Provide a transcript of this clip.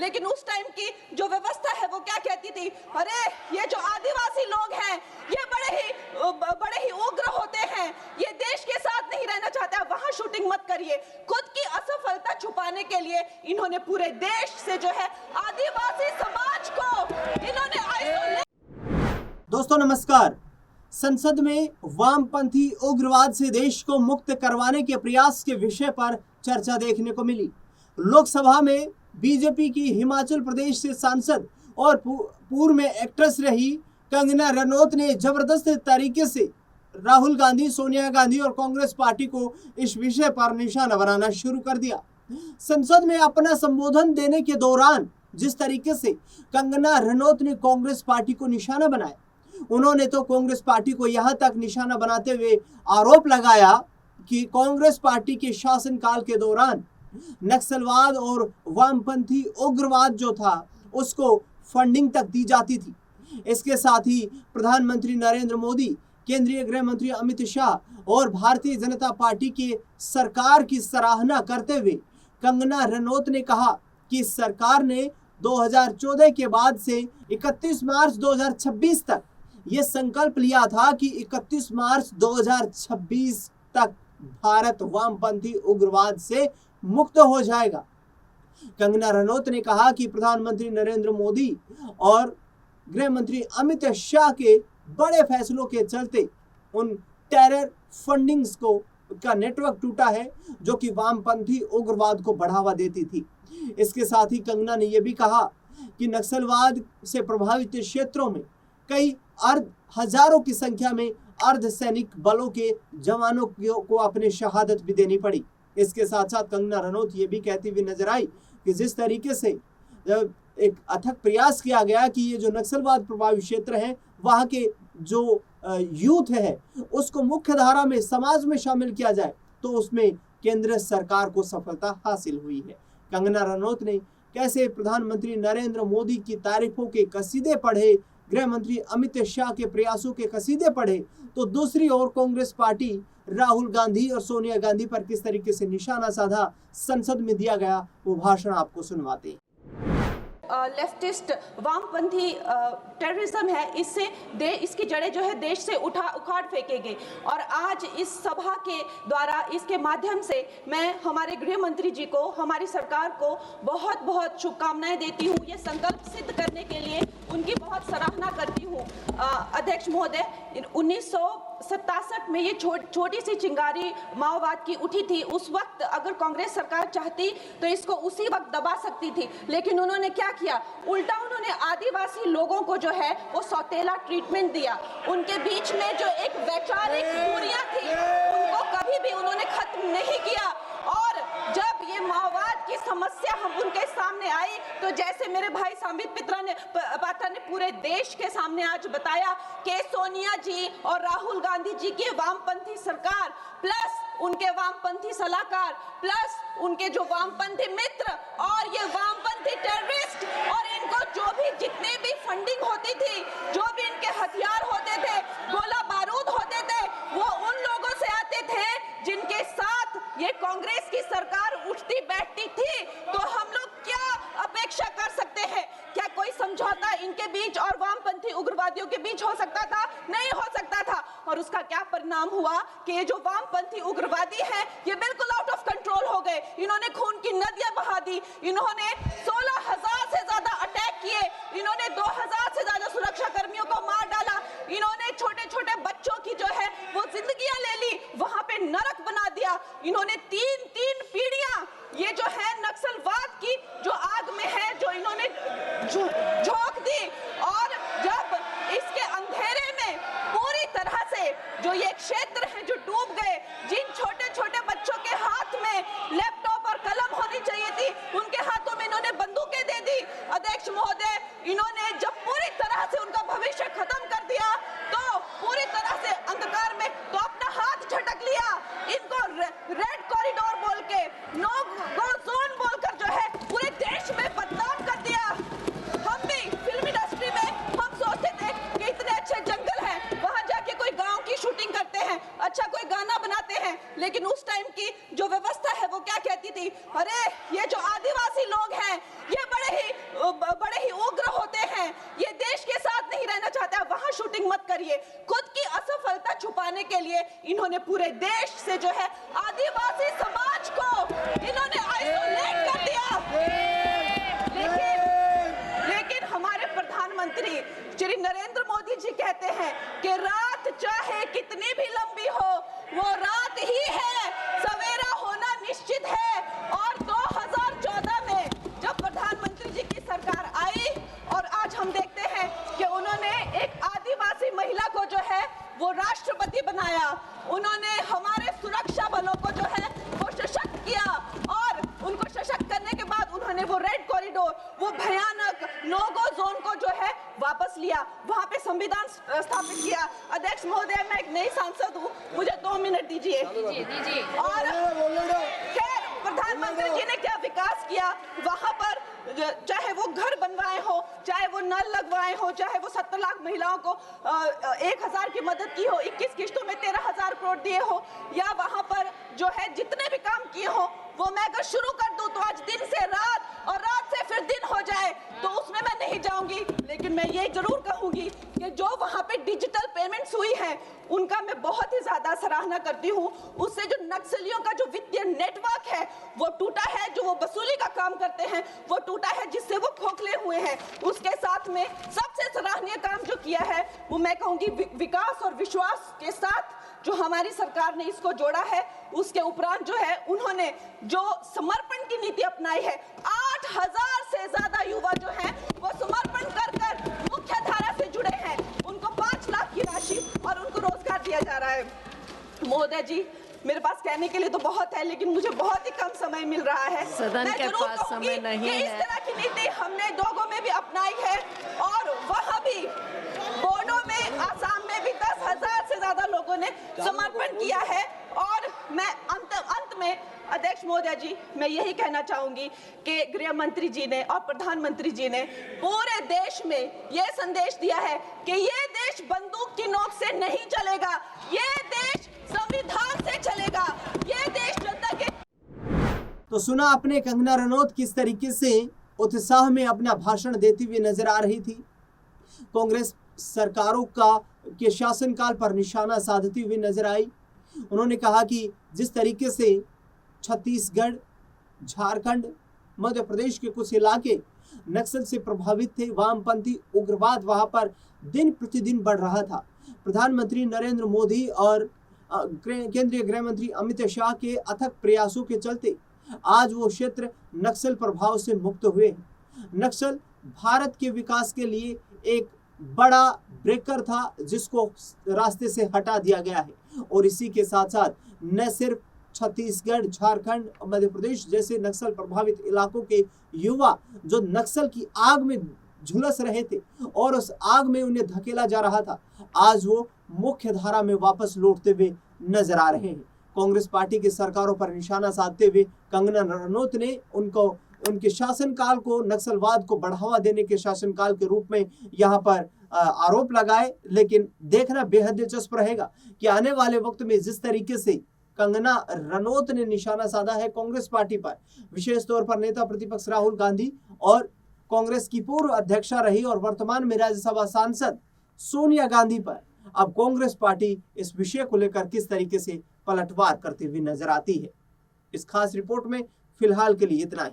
लेकिन उस टाइम की जो व्यवस्था है वो क्या कहती थी, अरे ये जो आदिवासी लोग हैं ये बड़े ही उग्र होते हैं, ये देश के साथ नहीं रहना चाहते, वहां शूटिंग मत करिए। खुद की असफलता छुपाने के लिए इन्होंने पूरे देश से जो है आदिवासी समाज को इन्होंने आइसोलेट। दोस्तों नमस्कार। संसद में वामपंथी उग्रवाद से देश को मुक्त करवाने के प्रयास के विषय पर चर्चा देखने को मिली। लोकसभा में बीजेपी की हिमाचल प्रदेश से सांसद और पूर्व में एक्ट्रेस रही कंगना रनौत ने जबरदस्त तरीके से राहुल गांधी, सोनिया गांधी और कांग्रेस पार्टी को इस विषय पर निशाना बनाना शुरू कर दिया। संसद में अपना संबोधन देने के दौरान जिस तरीके से कंगना रनौत ने कांग्रेस पार्टी को निशाना बनाया, उन्होंने तो कांग्रेस पार्टी को यहां तक निशाना बनाते हुए आरोप लगाया कि कांग्रेस पार्टी के शासनकाल के दौरान नक्सलवाद और वामपंथी उग्रवाद जो था उसको फंडिंग तक दी जाती थी। इसके साथ ही प्रधानमंत्री नरेंद्र मोदी, केंद्रीय गृह मंत्री अमित शाह और भारतीय जनता पार्टी के सरकार की सराहना करते हुए कंगना रनौत ने कहा कि सरकार ने 2014 के बाद से 31 मार्च 2026 तक ये संकल्प लिया था कि 31 मार्च 2026 तक भारत वामपंथी उग्रवाद से मुक्त हो जाएगा। कंगना रनौत ने कहा कि प्रधानमंत्री नरेंद्र मोदी और गृह मंत्री अमित शाह के बड़े फैसलों के चलते उन टेरर फंडिंग्स का नेटवर्क टूटा है जो कि वामपंथी उग्रवाद को बढ़ावा देती थी। इसके साथ ही कंगना ने यह भी कहा कि नक्सलवाद से प्रभावित क्षेत्रों में कई हजारों की संख्या में अर्धसैनिक बलों के जवानों को अपनी शहादत भी देनी पड़ी। इसके साथ साथ कंगना रनौत ये भी कहती हुई नजर आई कि जिस तरीके से एक अथक प्रयास किया गया कि ये जो नक्सलवाद प्रभावित क्षेत्र है वहाँ के जो यूथ है उसको मुख्य धारा में, समाज में शामिल किया जाए, तो उसमें केंद्र सरकार को सफलता हासिल हुई है। कंगना रनौत ने कैसे प्रधानमंत्री नरेंद्र मोदी की तारीफों के कसीदे पढ़े, गृह मंत्री अमित शाह के प्रयासों के कसीदे पढ़े, तो दूसरी ओर कांग्रेस पार्टी राहुल गांधी और सोनिया गांधी पर किस तरीके से निशाना साधा संसद में दिया गया वो भाषण आपको सुनवाते हैं। लेफ्टिस्ट वामपंथी टेररिज्म है, इसकी जड़ें जो है देश से उखाड़ फेंकेंगे। और आज इस सभा के द्वारा, इसके माध्यम से मैं हमारे गृह मंत्री जी को, हमारी सरकार को बहुत बहुत शुभकामनाएं देती हूँ। ये संकल्प सिद्ध करने के लिए उनकी बहुत सराहना करती हूँ। अध्यक्ष महोदय, 1967 में ये छोटी सी चिंगारी माओवाद की उठी थी। उस वक्त अगर कांग्रेस सरकार चाहती तो इसको उसी वक्त दबा सकती थी, लेकिन उन्होंने क्या किया, उल्टा उन्होंने आदिवासी लोगों को जो है वो सौतेला ट्रीटमेंट दिया। उनके बीच में जो एक वैचारिक दूरियां थी उनको कभी भी उन्होंने खत्म नहीं किया। और जब ये माओवाद की समस्या हम उनके सामने आई तो जैसे मेरे भाई संबित पात्रा ने पूरे देश के सामने आज बताया कि सोनिया जी और राहुल गांधी जी की वामपंथी सरकार प्लस उनके वामपंथी सलाहकार प्लस उनके जो वामपंथी मित्र और ये वामपंथी टेररिस्ट और इनको जो भी जितने भी फंडिंग होती थी, जो भी इनके हथियार होते थे, गोला बारूद होते थे, वो उन लोगों से आते थे जिनके साथ ये कांग्रेस की सरकार उठती बैठती थी। तो हम लोग क्या अपेक्षा कर सकते हैं? क्या कोई समझौता इनके बीच और वामपंथी उग्रवादियों के बीच हो सकता था? नहीं हो सकता था। और उसका क्या परिणाम हुआ कि ये जो वामपंथी उग्रवादी हैं ये बिल्कुल आउट ऑफ कंट्रोल हो गए। इन्होंने खून की नदियां बहा दी, इन्होंने 16,000 से ज्यादा अटैक किए, इन्होंने 2,000 से ज्यादा सुरक्षा कर्मियों को मार डाला, इन्होंने छोटे छोटे बच्चों की जो है वो जिंदगियां ले ली, वहां पे नरक बना दिया। इन्होंने तीन पीढ़ियां ये जो है नक्सलवाद की जो आग में है जो इन्होंने झोंक दी। और जब इसके अंधेरे में पूरी तरह से जो ये क्षेत्र है जो डूब गए, जिन छोटे छोटे बच्चों के हाथ में लैपटॉप और कलम होनी चाहिए थी उनके हाथों में इन्होंने बंदूकें दे दी। अध्यक्ष महोदय, इन्होंने जब पूरी तरह से उनका भविष्य खत्म कर दिया तो पूरी तरह से अंधकार में तो अपना हाथ झटक लिया। इनको रेड कॉरिडोर बोल के, नो गो जोन बोलकर जो है पूरे देश में बदनाम कर दिया। हम भी फिल्म इंडस्ट्री में हम सोचते थे कि इतने अच्छे जंगल हैं, वहां जाके कोई गांव की शूटिंग करते हैं, अच्छा कोई गाना बनाते हैं, लेकिन उस टाइम की जो व्यवस्था है वो क्या कहती थी, अरे ये जो आदिवासी लोग हैं ये बड़े ही के लिए इन्होंने पूरे देश से जो है आदिवासी समाज को इन्होंने आइसोलेट कर दिया। लेकिन हमारे प्रधानमंत्री श्री नरेंद्र मोदी जी कहते हैं कि रात चाहे कितनी भी लंबी हो वो रात ही है, सवेरा होना निश्चित है। और 2014 में जब प्रधानमंत्री जी की सरकार आई और आज हम देखते हैं कि उन्होंने एक आदिवासी महिला को जो है वो राष्ट्रपति बनाया, उन्होंने हमारे सुरक्षा बलों को जो है वो सशक्त किया और उनको सशक्त करने के बाद उन्होंने वो रेड कॉरिडोर, वो भयानक नो गो जोन को जो है वापस लिया, वहां पे संविधान स्थापित किया। अध्यक्ष महोदय, मैं एक नई सांसद हूँ, मुझे 2 मिनट दीजिए। और खैर प्रधानमंत्री जी ने क्या विकास किया वहां पर, चाहे वो घर बनवाए हो, चाहे वो नल लगवाए हो, चाहे वो 70 लाख महिलाओं को 1000 की मदद की हो, 21 किश्तों में 13,000 करोड़ दिए हो, या वहां पर जो है जितने भी काम किए हो वो मैं अगर शुरू कर दूं तो आज दिन से रात और रात से फिर दिन हो जाए तो उसमें मैं नहीं जाऊंगी। लेकिन मैं ये जरूर कहूंगी कि जो वहां पे डिजिटल पेमेंट्स हुई हैं उनका मैं बहुत ही ज्यादा सराहना करती हूं। उससे जो नक्सलियों का जो वित्तीय नेटवर्क है वो टूटा है, जो वो वसूली का काम करते हैं वो टूटा है, जिससे वो खोखले हुए हैं। उसके साथ में सबसे सराहनीय काम जो किया है वो मैं कहूंगी विकास और विश्वास के साथ जो हमारी सरकार ने इसको जोड़ा है। उसके उपरांत जो है उन्होंने जो समर्पण की नीति अपनाई है, 8000 से ज्यादा युवा जो हैं वो समर्पण कर कर मुख्य धारा से जुड़े हैं, उनको 5 लाख की राशि और उनको रोजगार दिया जा रहा है। महोदय जी, मेरे पास कहने के लिए तो बहुत है लेकिन मुझे बहुत ही कम समय मिल रहा है। सदन के पास समय नहीं है। इस तरह की नीति हमने डोगो में भी अपनाई है और वहां भी बोडो में, आसाम में भी 10,000 से ज्यादा लोगों ने समर्पण किया है। और मैं अंत में अध्यक्ष महोदय जी, मैं यही कहना चाहूंगी कि गृह मंत्री जी ने और प्रधानमंत्री जी ने पूरे देश में यह संदेश दिया है कि ये देश बंदूक की नोक से नहीं चलेगा, ये देश संविधान से चलेगा, ये देश जनता के। तो सुना आपने कंगना रनौत किस तरीके से उत्साह में अपना भाषण देती हुई नजर आ रही थी। कांग्रेस सरकारों के शासनकाल पर निशाना साधती हुई नजर आई। उन्होंने कहा कि जिस तरीके से छत्तीसगढ़, झारखंड, मध्य प्रदेश के कुछ इलाके नक्सल से प्रभावित थे, वामपंथी उग्रवाद वहां पर दिन प्रतिदिन बढ़ रहा था। प्रधानमंत्री नरेंद्र मोदी और केंद्रीय गृह मंत्री अमित शाह के अथक प्रयासों के चलते आज वो क्षेत्र नक्सल प्रभाव से मुक्त हुए हैं। नक्सल भारत के विकास के लिए एक बड़ा ब्रेकर था जिसको रास्ते से हटा दिया गया है। और इसी के साथ साथ न सिर्फ छत्तीसगढ़, झारखंड, मध्य प्रदेश जैसे नक्सल प्रभावित इलाकों के युवा जो नक्सल की आग में झुलस रहे थे और उस आग में उन्हें धकेला जा रहा था, आज वो मुख्य धारा में वापस लौटते हुए नजर आ रहे हैं। कांग्रेस पार्टी की सरकारों पर निशाना साधते हुए कंगना रनौत ने उनके शासनकाल को नक्सलवाद को बढ़ावा देने के शासनकाल के रूप में यहाँ पर आरोप लगाए। लेकिन देखना बेहद दिलचस्प रहेगा कि आने वाले वक्त में जिस तरीके से कंगना रनौत ने निशाना साधा है कांग्रेस पार्टी पर, विशेष तौर पर नेता प्रतिपक्ष राहुल गांधी और कांग्रेस की पूर्व अध्यक्षा रही और वर्तमान में राज्यसभा सांसद सोनिया गांधी पर, अब कांग्रेस पार्टी इस विषय को लेकर किस तरीके से पलटवार करती हुई नजर आती है। इस खास रिपोर्ट में फिलहाल के लिए इतना ही।